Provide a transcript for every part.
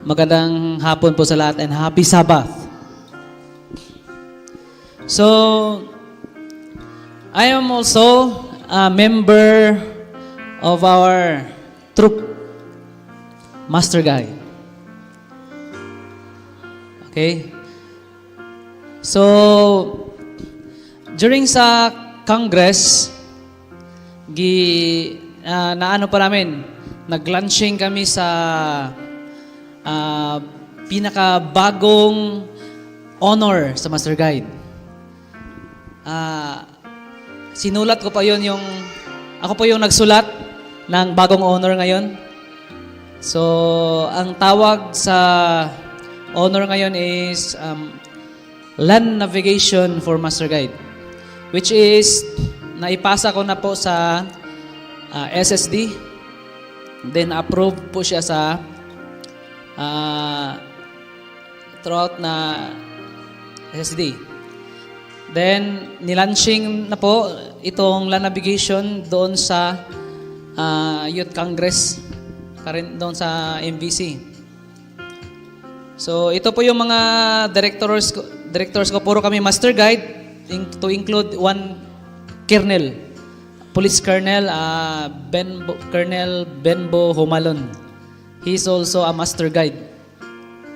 Magandang hapon po sa lahat and happy Sabbath. So, I am also a member of our troop, Master Guy. Okay? So, during sa Congress, nag-launching kami sa pinakabagong honor sa Master Guide. Sinulat ko pa yon ako po yung nagsulat ng bagong honor ngayon. So, ang tawag sa honor ngayon is Land Navigation for Master Guide, which is naipasa ko na po sa SSD. Then, approved po siya sa throughout na SSD. Then, nilaunching na po itong Land Navigation doon sa Youth Congress, doon sa MVC. So, ito po yung mga directors ko. Puro kami Master Guide, to include one Colonel, Police Colonel, Colonel Benbo Humalon. He's also a Master Guide.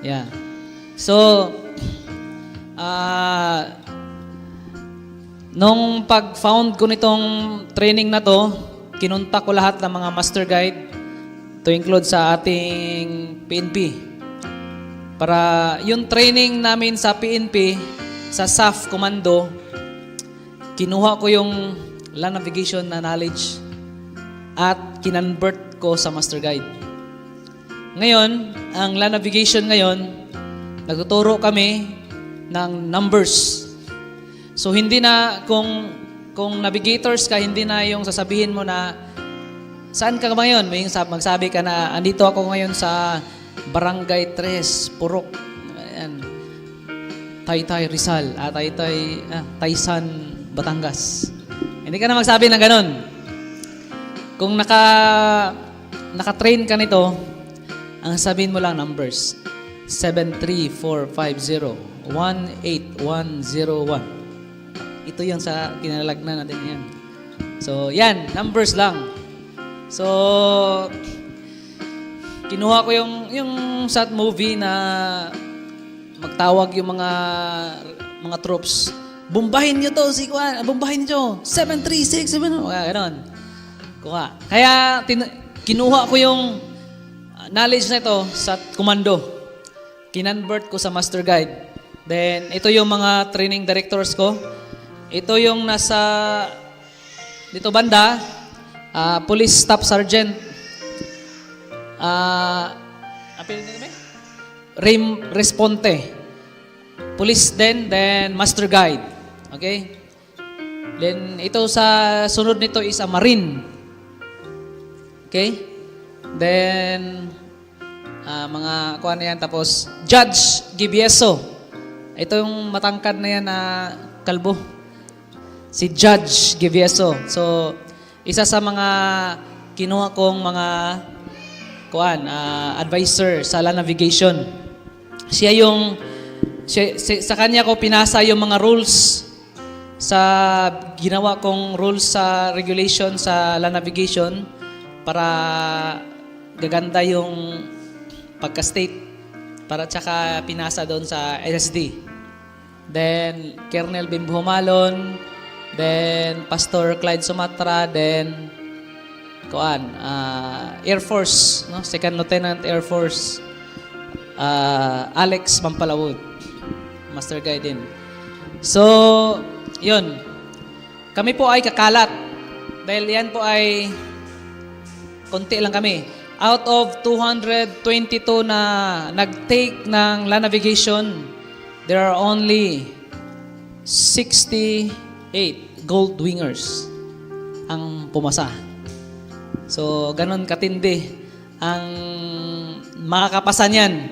Yeah. So, nung pag-found ko nitong training na to, kinuntak ko lahat ng mga Master Guide to include sa ating PNP. Para yung training namin sa PNP, sa SAF Commando, kinuha ko yung land navigation na knowledge at kinonvert ko sa Master Guide. Ngayon, ang land navigation ngayon, nagtuturo kami ng numbers. So, hindi na, kung navigators ka, hindi na yung sasabihin mo na, saan ka ngayon? May magsabi ka na, andito ako ngayon sa Barangay 3, Purok, ayan, Taytay, Rizal, Taysan, Batangas. Hindi ka na magsabi ng ganun. Kung naka-train ka nito, ang sabihin mo lang numbers, 73450-18101. Ito yung sa kinalagnan natin yan. So, yan, numbers lang. So, kinuha ko yung sa movie na magtawag yung mga troops. Bumbahin nyo to, bumbahin nyo, 736, gano'n. Kuha. Kaya, kinuha ko yung knowledge na ito sa komando. Kinonvert ko sa Master Guide. Then, ito yung mga training directors ko. Ito yung nasa dito banda, Police Staff Sergeant. Responte. Police then Master Guide. Okay? Then, ito sa sunod nito is a Marine. Okay? Then, mga kuha na yan. Tapos, Judge Gibieso. Ito yung matangkad na yan na kalbo. Si Judge Gibieso. So, isa sa mga kinuha kong mga advisor sa land navigation. Sa kanya ko pinasa yung mga rules sa ginawa kong rules sa regulation sa land navigation para gaganda yung pagka-state para tsaka pinasa doon sa SSD. Then, Colonel Bimbo Humalon, then Pastor Clyde Sumatra, then Air Force, no? Second Lieutenant Air Force, Alex Mampalawod, Master Guide din. So, yun. Kami po ay kakalat. Dahil yan po ay konti lang kami. Out of 222 na nag-take ng land navigation, there are only 68 gold wingers ang pumasa. So, ganun katindi ang makakapasa niyan.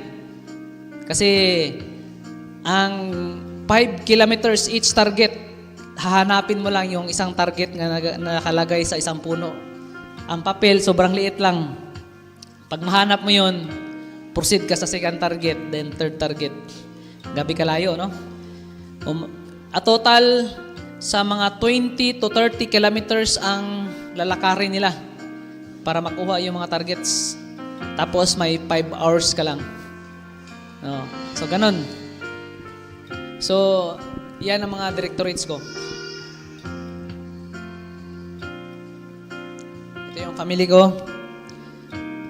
Kasi, ang 5 kilometers each target, hahanapin mo lang yung isang target na nakalagay sa isang puno. Ang papel, sobrang liit lang. Pag mahanap mo yun, proceed ka sa second target, then third target. Gabi kalayo, no? A total sa mga 20 to 30 kilometers ang lalakarin nila para makuha yung mga targets. Tapos may 5 hours ka lang. No? So, ganun. So, yan ang mga directorates ko. Ito yung family ko.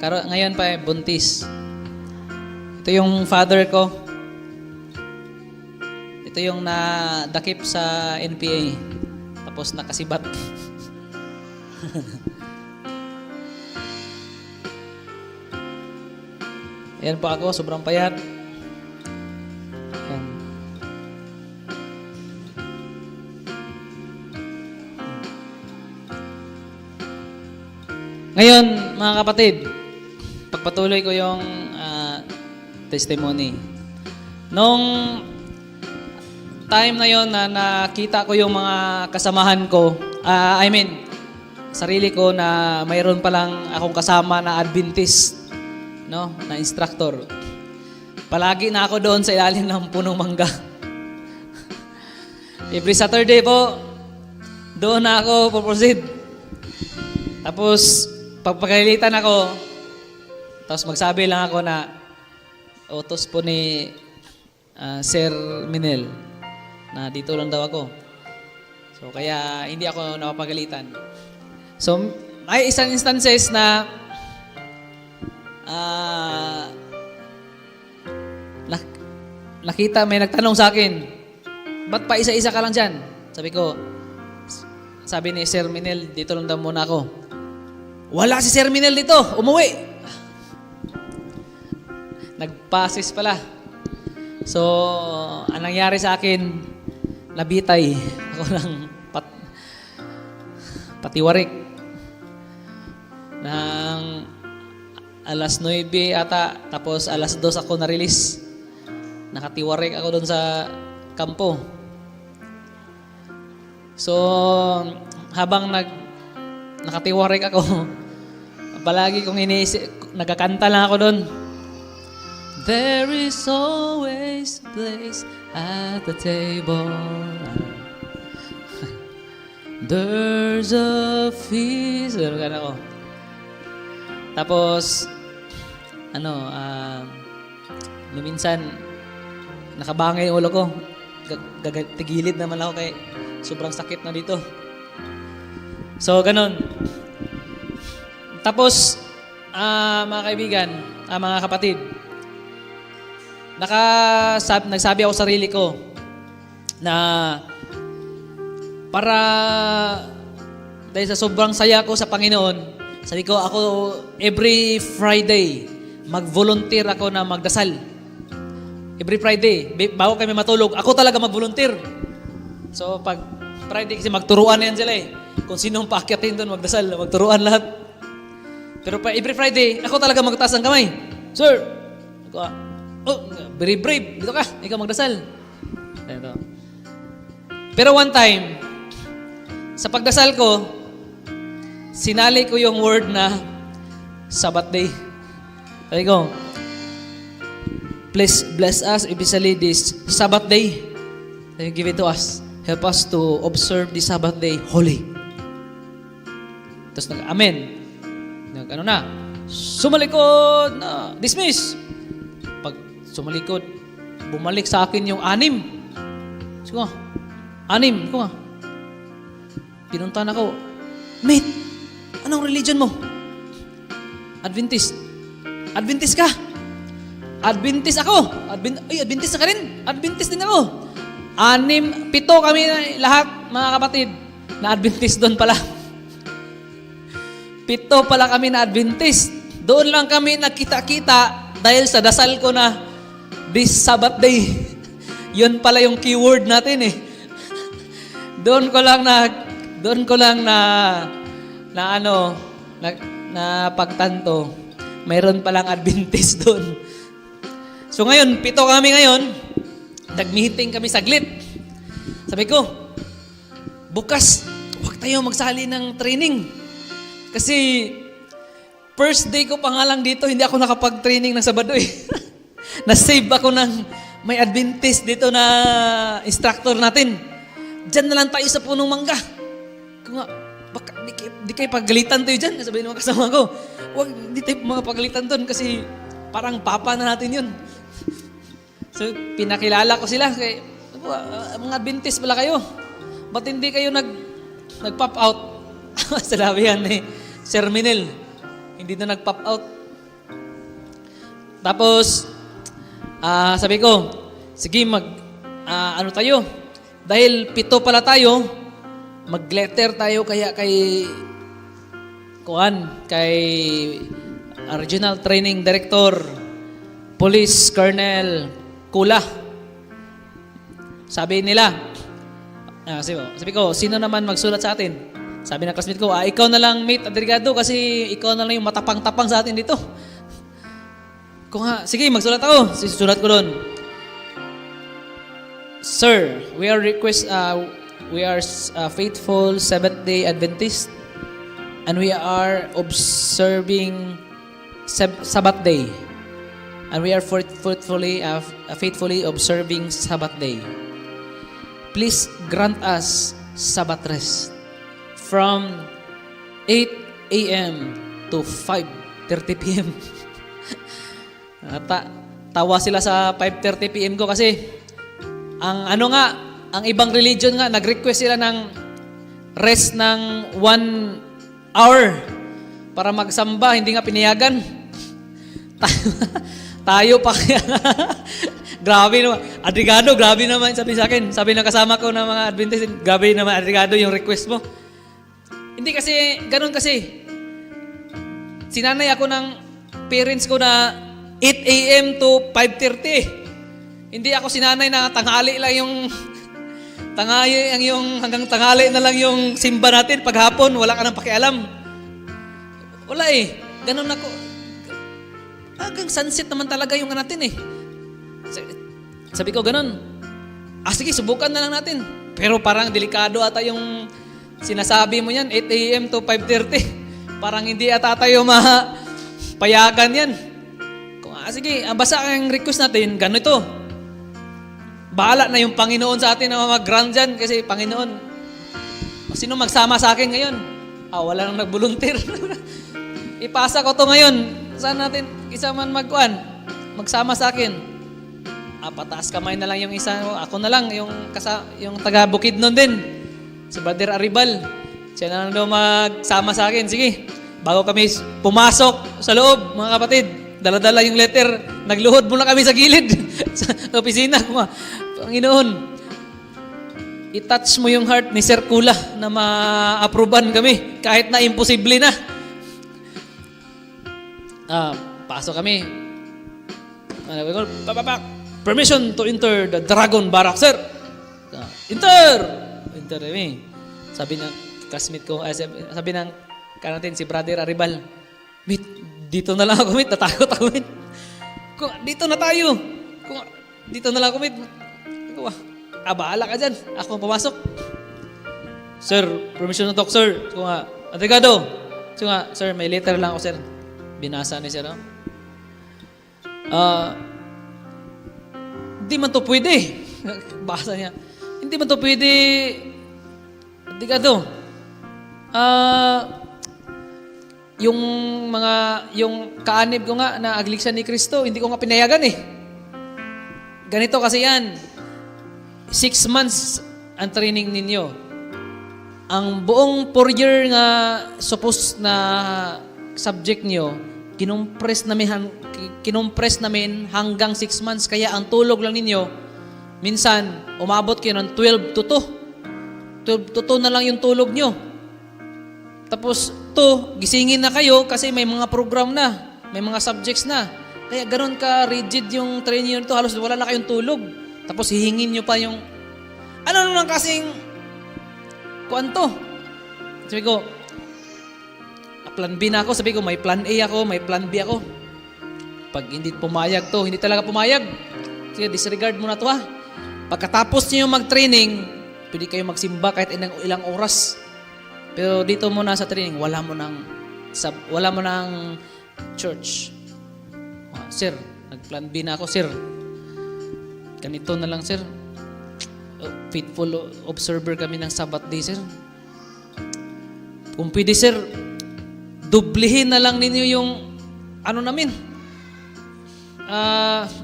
Ngayon pa buntis. Ito yung father ko. Ito yung nadakip sa NPA. Tapos nakasibat. Ayan po ako, sobrang payat. Ayan. Ngayon, mga kapatid, pagpatuloy ko yung testimony. Nung time na yon na nakita ko yung mga kasamahan ko, sarili ko na mayroon palang akong kasama na Adventist, no, na instructor. Palagi na ako doon sa ilalim ng punong mangga. Every Saturday po, doon na ako puproceed. Tapos, pagpagalitan ako, tapos magsabi lang ako na utos po ni Sir Minel na dito lang daw ako. So, kaya hindi ako napapagalitan. So, may isang instances na nakita, may nagtanong sa akin, ba't pa isa-isa ka lang dyan? Sabi ni Sir Minel, dito lang daw muna ako. Wala si Sir Minel dito, umuwi. Nagpasis pala. So, ang nangyari sa akin, nabitay ako ng patiwarik ng alas 9 ata, tapos alas 2 ako na-release. Nakatiwarik ako doon sa kampo. So, habang nakatiwarik ako, palagi kong iniisip, nagkakanta lang ako doon. There is always a place at the table. There's a feast. Ganun ako. Tapos, minsan, nakabangay yung ulo ko. Tigilid naman ako kay sobrang sakit na dito. So, ganun. Tapos, mga kaibigan, mga kapatid, nagsabi ako sa sarili ko na para dahil sa sobrang saya ko sa Panginoon, sabi ko ako every Friday mag-volunteer ako na magdasal. Every Friday, bago kami matulog, ako talaga mag-volunteer. So pag Friday kasi magturuan na yan sila eh. Kung sinong paakyatin doon magdasal, magturuan lahat. Pero every Friday, ako talaga magtaas ng kamay. Sir, very brave. Dito ka, ikaw magdasal. Ito. Pero one time, sa pagdasal ko, sinali ko yung word na Sabbath day. Sabi ko, please bless us, especially this Sabbath day. Give it to us. Help us to observe the Sabbath day holy. Tapos amen. Sumalikod na, dismiss. Pag sumalikod, bumalik sa akin yung 6. Sige, 6. Ko nga. Pinuntahan ako, mate, anong religion mo? Adventist. Adventist ka? Adventist ako. Adventist ka rin? Adventist din ako. 7 kami lahat, mga kapatid, na Adventist doon pala. 7 pala kami na Adventist. Doon lang kami nagkita-kita dahil sa dasal ko na this Sabbath day. Yun pala yung keyword natin eh. Doon ko lang na pagtanto. Mayroon palang Adventist doon. So ngayon, 7 kami ngayon. Nag-meeting kami saglit. Sabi ko, bukas, huwag tayo magsali ng training. Kasi First day ko pa nga lang dito, hindi ako nakapag-training ng Sabado eh. Na-save ako ng may Adventist dito na instructor natin. Diyan na lang tayo sa punong mangga. Kung nga, baka di kayo pagalitan tayo dyan. Sabihin ng mga kasama ko, huwag, di tayo mga pagalitan doon kasi parang papa na natin yun. So, pinakilala ko sila. Kay, mga Adventist pala kayo. Ba't hindi kayo nag-pop out? Sabi yan eh, Sir Minel. Hindi na nag-pop out. Tapos, sabi ko, sige, ano tayo? Dahil 7 pala tayo, mag-letter tayo kaya kay Regional Training Director, Police Colonel Kula. Sabi nila, sabi ko, sino naman magsulat sa atin? Sabi ng classmate ko, ikaw na lang, mate Adrigado, kasi ikaw na lang yung matapang-tapang sa atin dito. Kung sige, magsulat ako. Susulat ko doon. Sir, we are faithful Seventh-day Adventist and we are observing Sabbath day. And we are faithfully observing Sabbath day. Please grant us Sabbath rest from 8 a.m. to 5:30 p.m. Tawa sila sa 5:30 p.m. ko kasi ang ibang religion nga, nag-request sila ng rest ng 1 hour para magsamba, hindi nga pinayagan. Tayo pa kaya. Grabe naman. Adrigado, grabe naman sabi sa akin. Sabi ng kasama ko ng mga Adventist, grabe naman Adrigado yung request mo. Hindi kasi, ganun kasi. Sinanay ako ng parents ko na 8 a.m. to 5:30. Hindi ako sinanay na tanghali lang hanggang tanghali na lang yung simba natin. Paghapon, wala ka nang pakialam. Wala eh. Ganun ako. Hanggang sunset naman talaga yung natin eh. Sabi ko, ganun. Sige, subukan na lang natin. Pero parang delikado ata yung sinasabi mo yan, 8 a.m. to 5:30. Parang hindi ata tayo mapayagan yan. Sige, basta ang request natin, ganito. Bahala na yung Panginoon sa atin na mag-grant dyan kasi Panginoon, sino magsama sa akin ngayon? Wala nang nag-volunteer. Ipasa ko to ngayon. Saan natin isa man magsama sa akin? Pataas kamay na lang yung isa. Ako na lang, yung taga Bukidnon din. Si Brother Aribal. Siya na lang daw magsama sa akin. Sige, bago kami pumasok sa loob, mga kapatid, dala-dala yung letter, nagluhod muna kami sa gilid sa opisina. Panginoon, i-touch mo yung heart ni Sir Kula na ma-approvean kami kahit na imposible na. Pasok kami. Permission to enter the Dragon Barrack, sir. Enter kami. Sabi ng classmate ko, sabi ng kanatin si Brother Aribal, meet, dito na lang ako, meet. Natakot ako, meet. Dito na tayo. Dito na lang ako, meet. Bahala ka dyan. Ako pumasok. Sir, permission to talk, sir. Adrigado. Sir, may letter lang ako, sir. Binasa ni sir. Hindi man to pwede. Basa niya. Hindi man to pwede. Adrigado. Yung kaanib ko nga na agliksan ni Kristo, hindi ko nga pinayagan eh. Ganito kasi yan. 6 months ang training ninyo. Ang buong 4 year nga supposed na subject nyo, kinumpres namin hanggang 6 months. Kaya ang tulog lang ninyo, minsan, umabot kayo ng 12 to 2. 12 to 2 na lang yung tulog nyo. Tapos, gisingin na kayo kasi may mga program na, may mga subjects na. Kaya ganoon ka rigid yung training nyo, halos wala na kayong tulog. Tapos hihingin nyo pa yung, ano nang kasing, kuwanto? Sabi ko, plan B na ako. Sabi ko, may plan A ako, may plan B ako. Pag hindi pumayag to, hindi talaga pumayag. Sige, disregard mo na to ha. Pagkatapos niyo mag-training, pwede kayo magsimba kahit ilang oras. Pero dito muna sa training, wala mo nang wala mo ng church. Sir, nag-plan B na ako, sir. Ganito na lang, sir. Faithful observer kami ng Sabbath day, sir. Kung pwede, sir, dublihin na lang ninyo yung namin.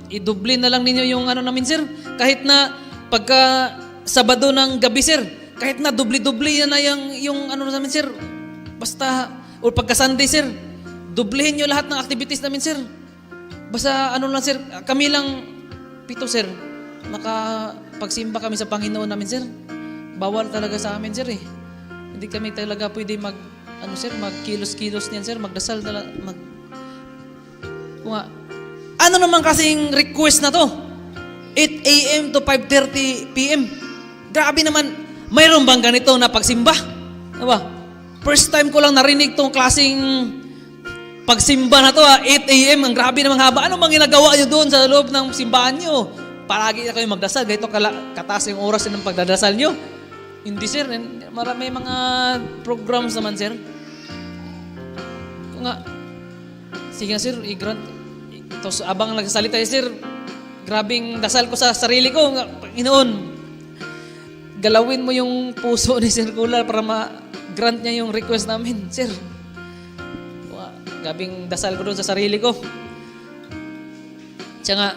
Idublin na lang ninyo yung namin, sir. Kahit na pagka Sabado ng gabi, sir, kahit na dubli-dubli na yung namin, sir. Basta, o pagka Sunday, sir, dublihin nyo lahat ng activities namin, sir. Basta lang, sir, kami lang 7, sir. Nakapagsimba kami sa Panginoon namin, sir. Bawal talaga sa amin, sir, eh. Hindi kami talaga pwede sir, magkilos-kilos niyan, sir. Magdasal talaga, ano naman kasing request na to? 8 a.m. to 5:30 p.m. Grabe naman. Mayroon bang ganito na pagsimba? Diba? First time ko lang narinig tong klaseng pagsimba na to, 8 a.m. Ang grabe namang haba. Ano bang ginagawa nyo doon sa loob ng simbahan nyo? Palagi na kayo magdasal. Ganito kataas yung oras ng pagdadasal nyo. Hindi, sir. May mga programs naman, sir. Sige nga, sir, i-grant. Tapos abang nagsasalita, sir, grabing dasal ko sa sarili ko. Panginoon, galawin mo yung puso ni Sir Kular para ma-grant niya yung request namin, sir. Grabing dasal ko doon sa sarili ko. Siya nga,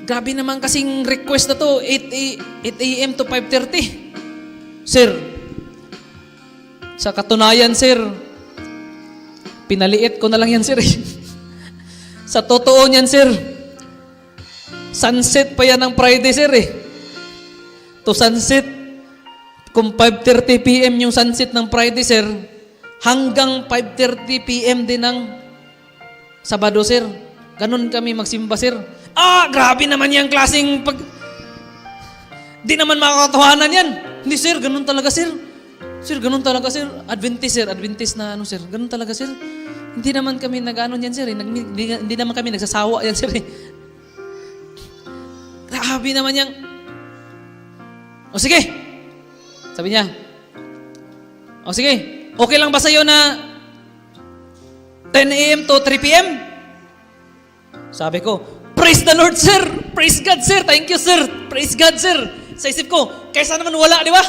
grabe naman kasing request na to, 8 a.m. to 5:30. Sir, sa katunayan, sir, pinaliit ko na lang yan, sir. Sa totoo niyan, sir, sunset pa yan ng Friday, sir, eh. To sunset, kung 5:30 p.m. yung sunset ng Friday, sir, hanggang 5:30 p.m. din ng Sabado, sir. Ganon kami magsimba, sir. Grabe naman yung klaseng di naman makakatawanan yan. Hindi, sir, ganon talaga, sir. Sir, ganon talaga, sir. Adventist, sir. Adventist na sir. Ganon talaga, sir. Hindi naman kami nag-anon yan, sir. Hindi naman kami nagsasawa yan, sir. Grabe naman yan. Sige. Sabi niya. Sige. Okay lang ba sa'yo na 10 a.m. to 3 p.m.? Sabi ko, praise the Lord, sir. Praise God, sir. Thank you, sir. Praise God, sir. Sa isip ko, kaysa naman wala, di ba?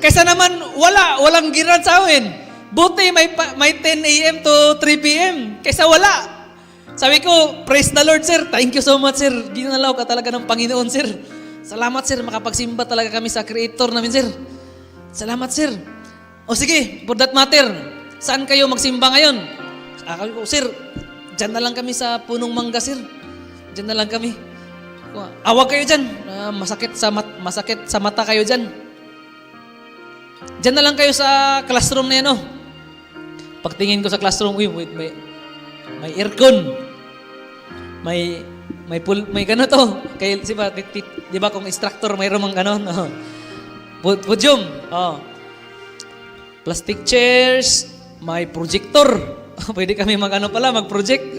Kaysa naman walang giran sa amin. Buti may 10 a.m. to 3 p.m. Kaysa wala. Sabi ko, praise the Lord, sir. Thank you so much, sir. Ginalaw ka talaga ng Panginoon, sir. Salamat, sir. Makapagsimba talaga kami sa Creator namin, sir. Salamat, sir. Sige, for that matter, saan kayo magsimba ngayon? Sabi ko, sir, dyan na lang kami sa punong mangga, sir. Dyan na lang kami. Awag kayo dyan. Masakit sa mata kayo dyan. Dyan na lang kayo sa classroom na yan, oh. Pagtingin ko sa classroom, wait, may aircon. May gano to. Kaya, di ba kung instructor, mayroon mang ganon. Podium. Plastic chairs. May projector. Pwede kami mag-project.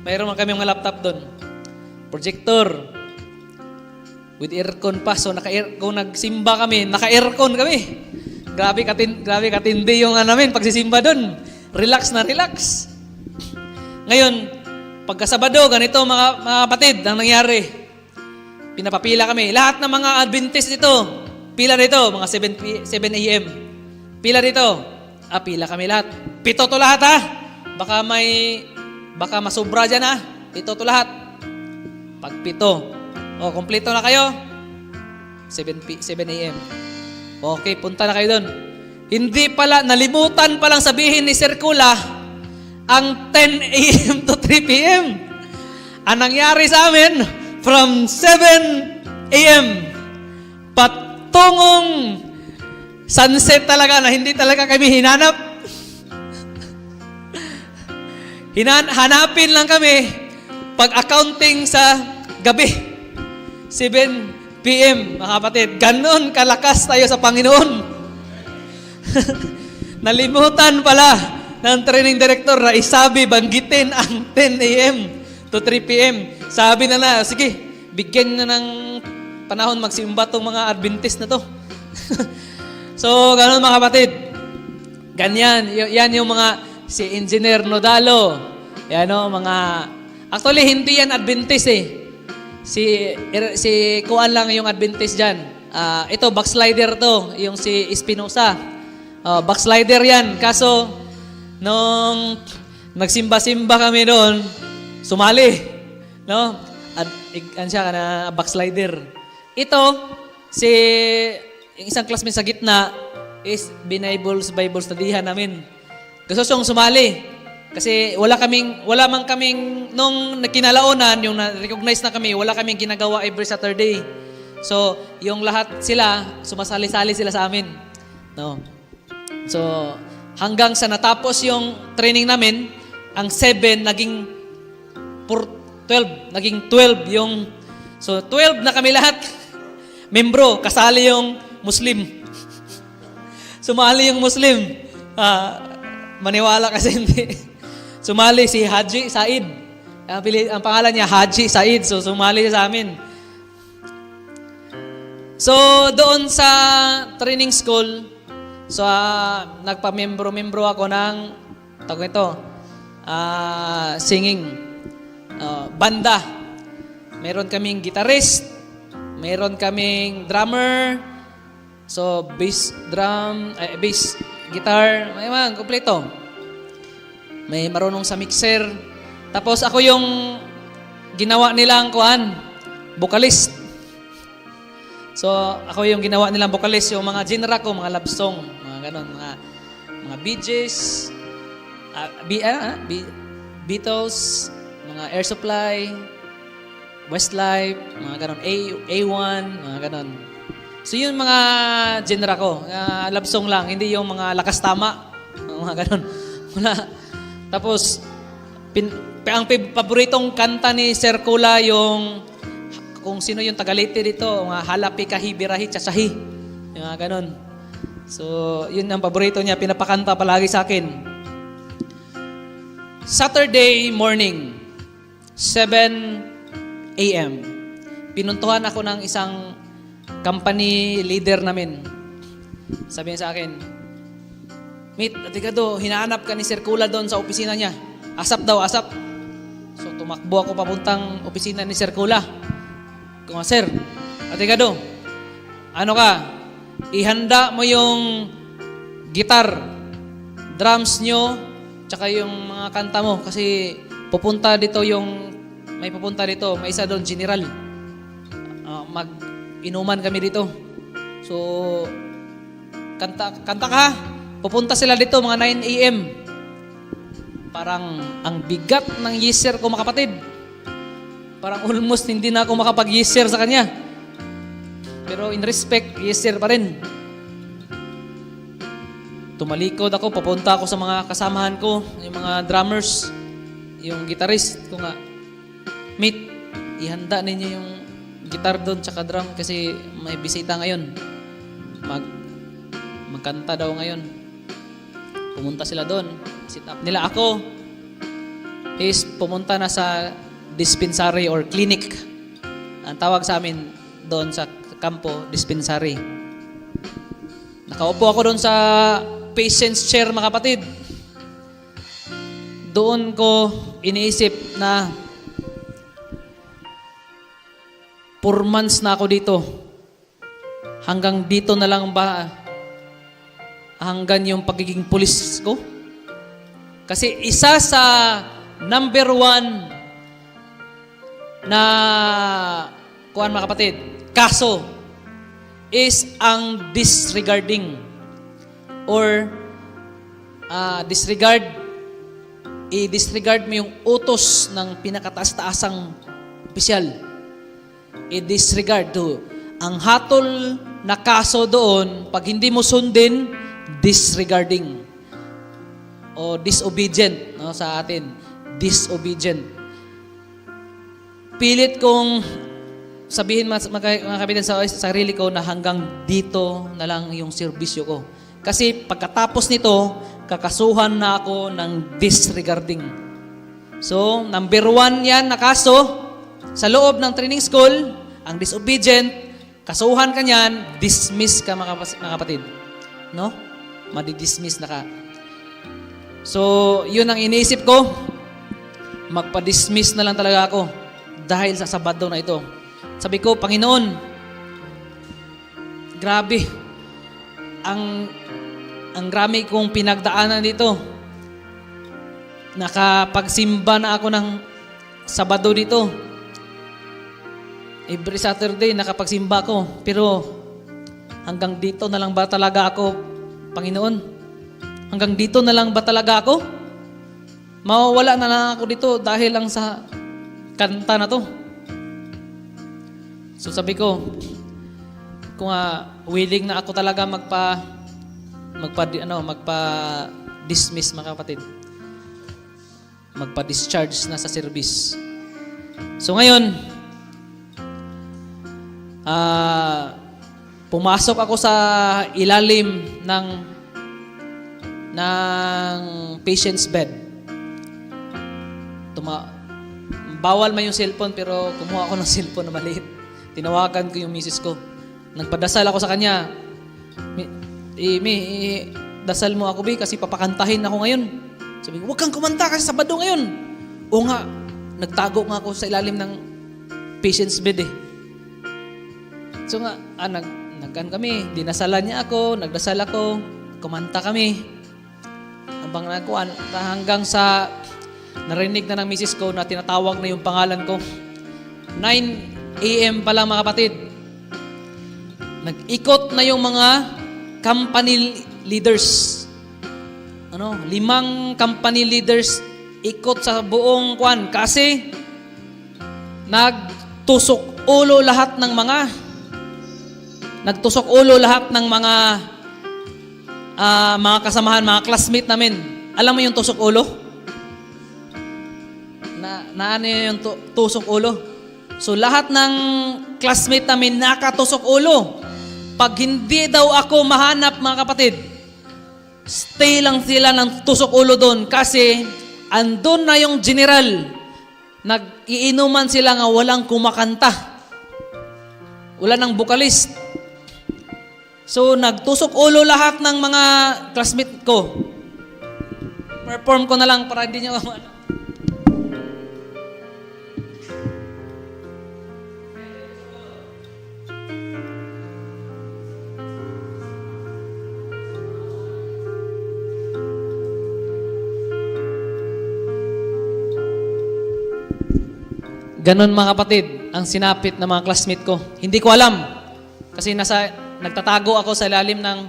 Mayroon kami mga laptop doon. Projector. With aircon pa. So, kung nagsimba kami, naka-aircon kami. Grabe katindi yung namin pagsisimba doon. Relax na relax. Ngayon, pagka Sabado, ganito mga kapatid, ang nangyari. Pinapapila kami. Lahat ng mga Adventist dito, pila dito, mga 7 a.m. Pila dito. Pila kami lahat. 7 to lahat, ha? Baka masobra dyan, ha? 7 to lahat. Pag 7, kompleto na kayo. 7 a.m. Okay, punta na kayo doon. Hindi pala, nalimutan palang sabihin ni Sir Kula, ang 10 a.m. to 3 p.m. Ang nangyari sa amin, from 7 a.m. patungong sunset talaga na hindi talaga kami hinanap. Hanapin lang kami pag accounting sa gabi. 7 p.m. mga kapatid. Ganon kalakas tayo sa Panginoon. Nalimutan pala ng training director na banggitin ang 10 a.m. to 3 p.m. Sabi na, sige, bigyan na ng panahon magsimba tong mga Adventist na to. So, ganon mga kapatid. Ganyan. Yan yung mga si Engineer Nodalo. Yan o, mga... Actually, hindi yan Adventist eh. Si Kuan lang yung Adventist dyan. Ito, backslider to. Yung si Espinosa. Backslider yan. Kaso, nung nagsimba-simba kami doon, sumali. No? Ano siya, backslider. Ito, yung isang classmate sa gitna is Bible studyhan namin. Gusto siyang sumali. Kasi wala man kaming, nung kinalaonan, yung na-recognize na kami, wala kaming ginagawa every Saturday. So, yung lahat sila, sumasali-sali sila sa amin. No? So, hanggang sa natapos yung training namin, ang 7 naging 12. Naging 12 yung... So, 12 na kami lahat. Membro, kasali yung Muslim. Sumali yung Muslim. Maniwala kasi hindi. Sumali si Haji Said. Ang pangalan niya, Haji Said. So, sumali siya sa amin. So, doon sa training school, so, nagpa-membro ako ng, tawag ito, singing, banda. Meron kaming guitarist, meron kaming drummer, so, bass, guitar, may mga, kompleto. May marunong sa mixer. Tapos ako yung ginawa nilang vocalist. So, ako yung ginawa nilang vocalist. Yung mga genre ko, mga love song, mga ganon, mga Bee Gees, Beatles, mga Air Supply, Westlife, mga ganon, A1, mga ganon. So, yun mga genre ko. Love song lang, hindi yung mga lakas tama, mga ganon. Wala. Tapos, ang paboritong kanta ni Sir Kula, yung, kung sino yung Tagalite dito, mga halapi kahibirahi chachahi. Yung mga ganon. So, yun ang paborito niya, pinapakanta palagi sa akin. Saturday morning, 7 a.m. Pinuntuhan ako ng isang company leader namin. Sabi niya sa akin, Meet, atikado, hinahanap ka ni Sir Kula doon sa opisina niya. Asap daw, asap. So, tumakbo ako papuntang opisina ni Sir Kula. Kung Sir, atikado, ano ka? Ihanda mo yung gitar, drums nyo, tsaka yung mga kanta mo. Kasi may pupunta dito, may isa doon, general. Mag-inuman kami dito. So, kanta ka. Pupunta sila dito mga 9 a.m. Parang ang bigat ng yeser ko, mga kapatid. Parang almost hindi na ako makapag-yeser sa kanya. Pero in respect, yeser pa rin. Tumalikod ako, papunta ako sa mga kasamahan ko, yung mga drummers, yung guitarist ko nga. Mate, ihanda ninyo yung gitar doon tsaka drum kasi may bisita ngayon. Magkanta daw ngayon. Pumunta sila doon. Sit up nila. Ako is pumunta na sa dispensary or clinic. Ang tawag sa amin doon sa kampo, dispensary. Nakaupo ako doon sa patient's chair, mga kapatid. Doon ko iniisip na 4 months na ako dito. Hanggang dito na lang ba hanggang yung pagiging pulis ko? Kasi isa sa number 1 na mga kapatid, kaso is ang disregarding or i-disregard mo yung utos ng pinakataas-taasang opisyal. I-disregard to. Ang hatol na kaso doon, pag hindi mo sundin, disregarding o disobedient, no, sa atin. Disobedient. Pilit kong sabihin mga kapitan sa sarili ko na hanggang dito na lang yung serbisyo ko. Kasi pagkatapos nito, kakasuhan na ako ng disregarding. So, number 1 yan na kaso sa loob ng training school, ang disobedient, kasuhan ka niyan, dismiss ka, mga kapatid. No? Madi-dismiss na ka. So, yun ang iniisip ko. Magpa-dismiss na lang talaga ako dahil sa Sabado na ito. Sabi ko, Panginoon, grabe. Ang grami kong pinagdaanan dito. Nakapagsimba na ako ng Sabado dito. Every Saturday, nakapagsimba ko. Pero, hanggang dito na lang ba talaga ako, Panginoon? Hanggang dito na lang ba talaga ako? Mawawala na lang ako dito dahil lang sa kanta na to. So sabi ko, kung willing na ako talaga magpa-dismiss mga kapatid. Magpa-discharge na sa service. So ngayon, pumasok ako sa ilalim ng patient's bed. Bawal man yung cellphone pero kumuha ako ng cellphone na maliit. Tinawagan ko yung misis ko. Nagpadasal ako sa kanya. Dasal mo ako, kasi papakantahin ako ngayon. Sabi ko, huwag kang kumanta kasi Sabado ngayon. O nga, nagtago nga ako sa ilalim ng patient's bed eh. So nga, kami, dinasalan niya ako, nagdasal ako, kumanta kami. Hanggang sa narinig na ng misis ko na tinatawag na yung pangalan ko. 9 a.m. pa lang mga kapatid. Nag-ikot na yung mga company leaders. 5 company leaders ikot sa buong kasi nagtusok ulo lahat ng mga kasamahan, mga classmate namin. Alam mo yung tusok ulo? Ano yung tusok ulo? So lahat ng classmate namin nakatusok ulo. Pag hindi daw ako mahanap mga kapatid, stay lang sila ng tusok ulo doon kasi andun na yung general. Nag-iinuman sila nga walang kumakanta. Wala nang vocalist. So nagtusok ulo lahat ng mga classmate ko. Perform ko na lang para hindi nyo Ganon mga kapatid, ang sinapit ng mga classmate ko. Hindi ko alam. Kasi nagtatago ako sa ilalim ng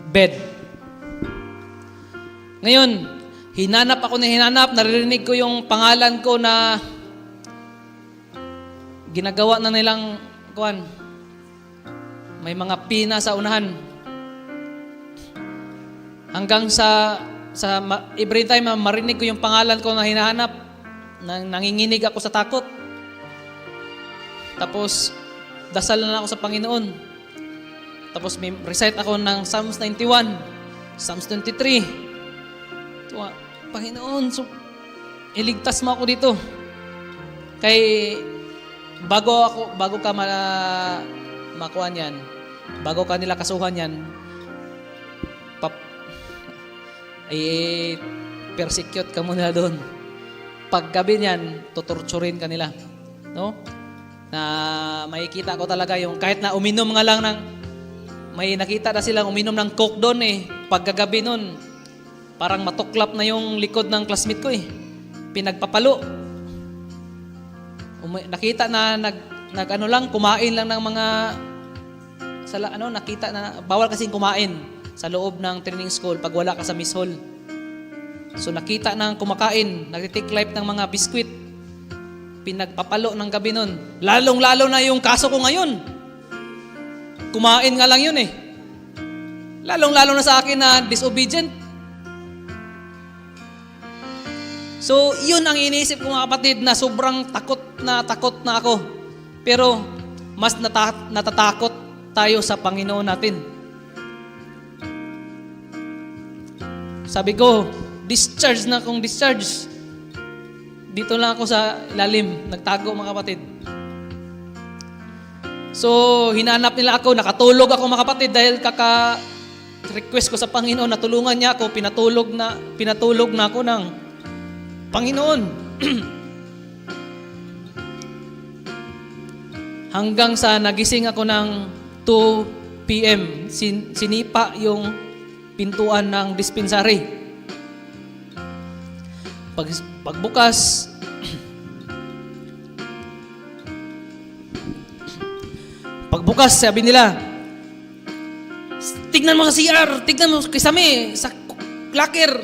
bed. Ngayon, hinanap, naririnig ko yung pangalan ko na ginagawa na nilang may mga pina sa unahan. Hanggang sa every time marinig ko yung pangalan ko na hinahanap, nanginginig ako sa takot. Tapos, dasal na ako sa Panginoon. Tapos, may recite ako ng Psalms 91, Psalms 23. Panginoon, iligtas mo ako dito. Bago ka makuha yan, bago ka nila kasuhan yan, persecute ka muna doon. Paggabi niyan, tutorturin ka nila. No? Na makikita ko talaga yung kahit na uminom nga lang may nakita na silang uminom ng coke doon eh. Pagkagabi noon, parang matuklap na yung likod ng classmate ko eh. Pinagpapalo. Nakita na kumain lang ng mga nakita na bawal kasing kumain sa loob ng training school pag wala ka sa miss hall. So nakita na kumakain, nagtitake life ng mga biskwit. Pinagpapalo ng gabi nun. Lalong-lalo na yung kaso ko ngayon. Kumain nga lang yun eh. Lalong-lalo na sa akin na disobedient. So, yun ang iniisip ko mga kapatid na sobrang takot na ako. Pero, mas natatakot tayo sa Panginoon natin. Sabi ko, discharge. Dito lang ako sa ilalim, nagtago mga kapatid. So, hinanap nila ako, nakatulog ako mga kapatid dahil request ko sa Panginoon na tulungan niya ako, pinatulog na ako ng Panginoon. Hanggang sa nagising ako ng 2 p.m. Sinipa yung pintuan ng dispensary. Pagbukas, sabi nila, tignan mo sa CR, tignan mo kisame, sa locker,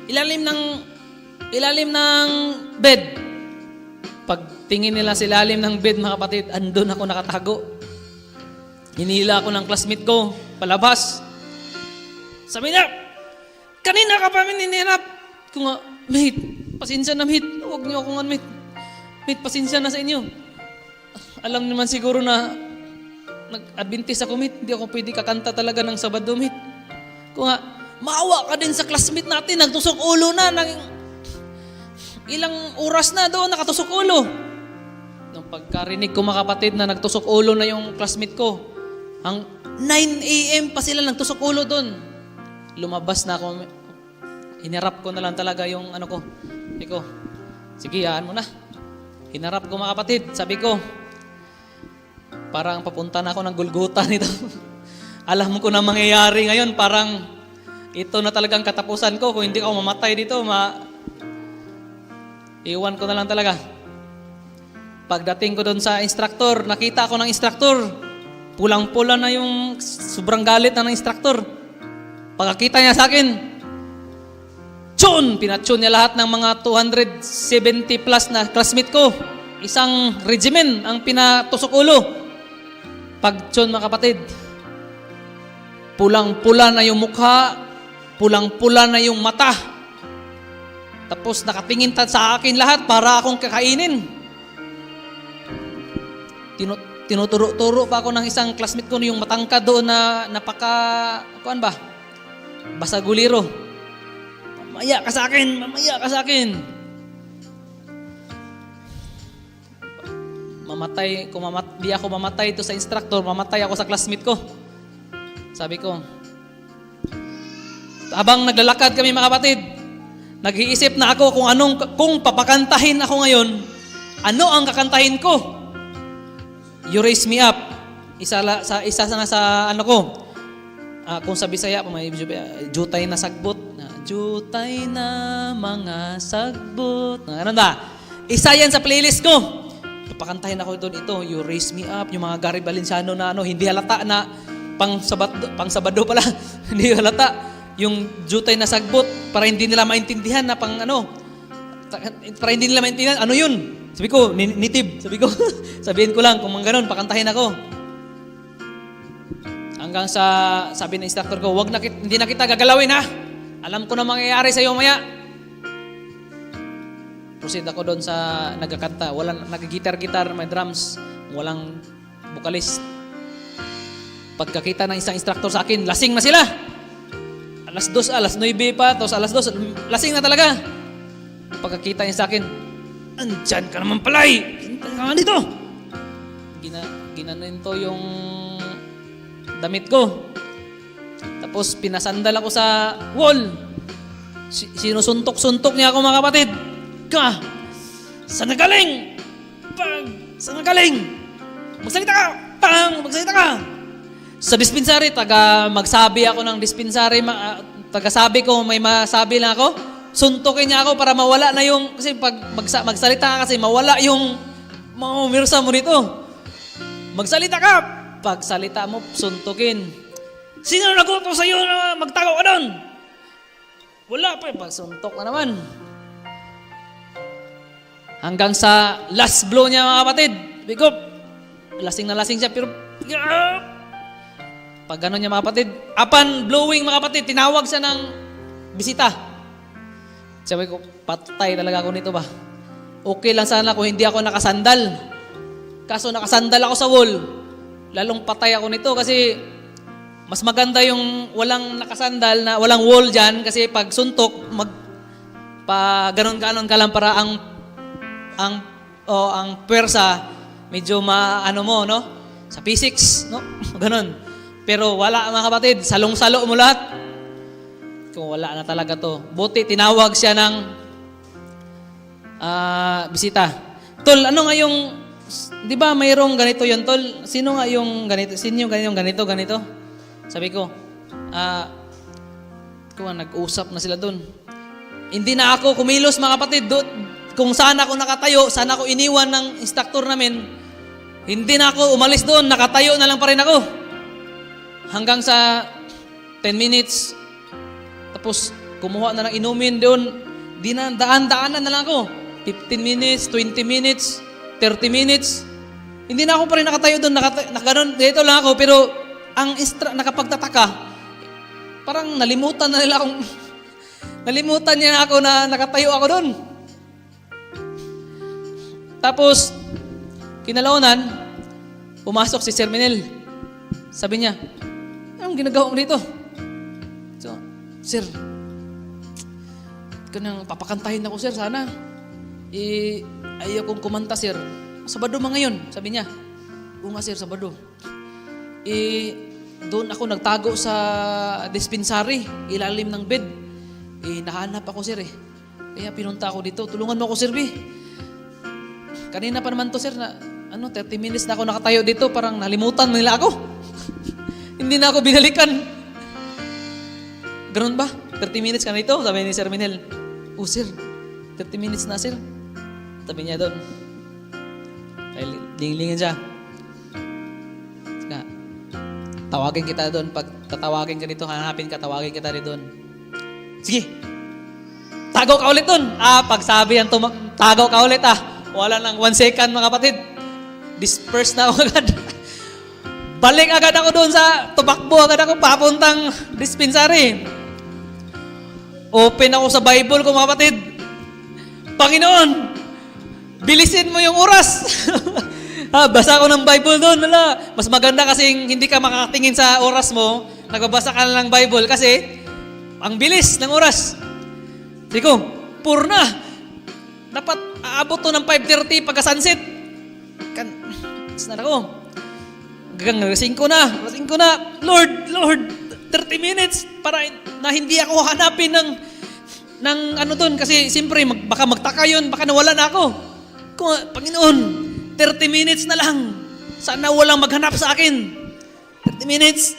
ilalim ng bed. Pagtingin nila sa ilalim ng bed, mga kapatid, andun ako nakatago. Hinila ako ng classmate ko, palabas. Sabi niya, kanina ka pa mininirap. Kung nga, mate, pasensya na mate, huwag niyo akong mate. Mate, pasensya na sa inyo. Alam naman siguro na nag-adventist ako, mate. Hindi ako pwede kakanta talaga ng Sabado, mate. Kung nga, maawa ka din sa classmate natin, nagtusok ulo na, ilang oras na doon, nakatusok ulo. Nung pagkarinig ko, mga kapatid, na nagtusok ulo na yung classmate ko, ang 9 a.m. pa sila nagtusok ulo doon. Lumabas na ako, hinarap ko na lang talaga yung ano ko. Sabi ko, sige, yaan mo na. Hinarap ko, mga kapatid, sabi ko, parang papunta na ako ng Golgota nito. Alam ko na mangyayari ngayon, parang ito na talagang katapusan ko. Kung hindi ako mamatay dito, iwan ko na lang talaga. Pagdating ko doon sa instructor, nakita ako ng instructor. Pulang-pula na yung sobrang galit na ng instructor. Pagkakita niya sa akin, pinatsun niya lahat ng mga 270 plus na classmate ko. Isang regimen ang pinatusok ulo. Pagtsun, mga kapatid, pulang-pula na yung mukha, pulang-pula na yung mata. Tapos nakatingin sa akin lahat para akong kakainin. Tinuturo-turo pa ako ng isang classmate ko yung matangkad doon na kuan ba? Basaguliro. Mamaya ka sa akin. Di ako mamatay ito sa instructor, mamatay ako sa classmate ko. Sabi ko, habang naglalakad kami, mga kapatid, nag-iisip na ako kung papakantahin ako ngayon, ano ang kakantahin ko? You Raise Me Up. Isa na sa ano ko. Kung sa Bisaya, may jutay na sagbot. Jutay na mga sagbot. Ano ba? Isa yan sa playlist ko. Papakantahin ako doon ito. You Raise Me Up. Yung mga Gary Valenciano na hindi halata na pang Sabado pala. Hindi halata. Yung jutay na sagbot para hindi nila maintindihan na para hindi nila maintindihan, ano yun? Sabi ko, nitib. Sabi ko, sabihin ko lang, kung ganun, pakantahin ako. Hanggang sa, sabi ng instructor ko, hindi na kita gagalawin, ha? Alam ko na mangyayari sa iyo maya. Proceed ako doon sa nagkakanta. Walang nag-gitar-gitar, may drums. Walang vocalist. Pagkakita ng isang instructor sa akin, lasing na sila. Alas 2, alas 9 pa, tapos alas 2, lasing na talaga. Pagkakita niya sa akin, andyan ka naman palay! Andyan ka dito! Ginanin to yung damit ko. Tapos pinasandal ako sa wall. Sinusuntok-suntok niya ako, mga kapatid. Saan nagaling? Saan nagaling? Magsalita ka! Magsalita ka! Sa dispensary, magsabi ako ng dispensary, tagasabi ko, may masabi na ako, suntukin niya ako para mawala na yung, kasi pag magsalita ka kasi mawala yung umirsa mo dito. Magsalita ka! Pag salita mo, suntukin. Sino naguto sa iyo na magtagaw ka doon? Wala pa, pagsuntok na naman. Hanggang sa last blow niya, mga kapatid. Bigop, lasing na lasing siya, pero pag gano'n niya, mga kapatid, upon blowing, mga kapatid, tinawag siya ng bisita. Sabi ko, patay talaga ako nito ba? Okay lang sana kung hindi ako nakasandal. Kaso nakasandal ako sa wall. Lalong patay ako nito kasi mas maganda yung walang nakasandal na walang wall dyan kasi pag suntok, ganon-ganon ka lang para ang puwersa medyo maano mo, no? Sa physics, no? Ganon. Pero wala mga kapatid, salong-salo mo lahat. Kung wala na talaga to. Buti tinawag siya ng bisita. Tol, ano nga yung, di ba mayroong ganito yun, Tol? Sino nga yung ganito? Sino yung ganito? Sabi ko, nag-usap na sila doon. Hindi na ako kumilos mga kapatid. Kung saan ako nakatayo, saan ako iniwan ng instructor namin, hindi na ako umalis doon, nakatayo na lang pa rin ako. Hanggang sa 10 minutes, tapos kumuha na ng inumin doon, di na, daan-daanan na lang ako. 15 minutes, 20 minutes, 30 minutes. Hindi na ako pa rin nakatayo doon, nakaganon, dito lang ako, pero ang nakapagtataka, parang nalimutan na nila akong, nalimutan niya ako na nakatayo ako doon. Tapos, kinalaunan, pumasok si Sir Minel. Sabi niya, anong ginagawa mo dito? So, Sir, kanang papakantahin ako, Sir, sana. Ayaw kong kumanta, Sir. Sabado ma ngayon, sabi niya. Oo nga, Sir, Sabado. Doon ako nagtago sa dispensary, ilalim ng bed. Nahanap ako, Sir, Kaya pinunta ako dito. Tulungan mo ako, Sir, Kanina pa naman to, Sir, na 30 minutes na ako nakatayo dito, parang nalimutan nila ako. Hindi na ako binalikan. Ganun ba? 30 minutes ka na ito? Sabi ni Sir Minel. Oh, Sir, 30 minutes na, Sir. Sabi niya doon. Ay, linglingin siya. Saka, tawagin kita doon. Pag tatawagin ka dito, hanapin ka, tawagin kita rin doon. Sige. Tago ka ulit doon. Pag sabi yan, tago ka ulit, Wala nang 1 second, mga kapatid. Disperse na ako agad. Balik agad ako doon tumakbo agad ako papuntang dispensary. Open ako sa Bible ko, mga kapatid. Panginoon, bilisin mo yung oras. Basa ako ng Bible doon. Mas maganda kasing hindi ka makakatingin sa oras mo. Nagbabasa ka lang ng Bible kasi ang bilis ng oras. Sige ko, purna. Dapat aabot to ng 5:30 pagka-sunset. Sana ako. Hanggang 5 na. Lord, 30 minutes para na hindi ako hanapin ng ano doon. Kasi siyempre, baka magtaka yun, baka nawala na ako. Panginoon, 30 minutes na lang. Sana walang maghanap sa akin. 30 minutes.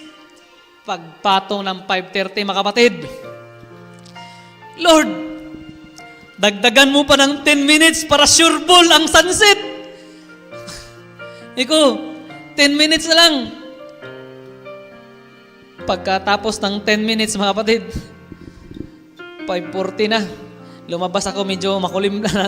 Pagpatong ng 5:30, mga kapatid. Lord, dagdagan mo pa ng 10 minutes para sure ball ang sunset. Iko, 10 minutes na lang. Pagkatapos ng 10 minutes, mga kapatid, 5:40 na. Lumabas ako, medyo makulim na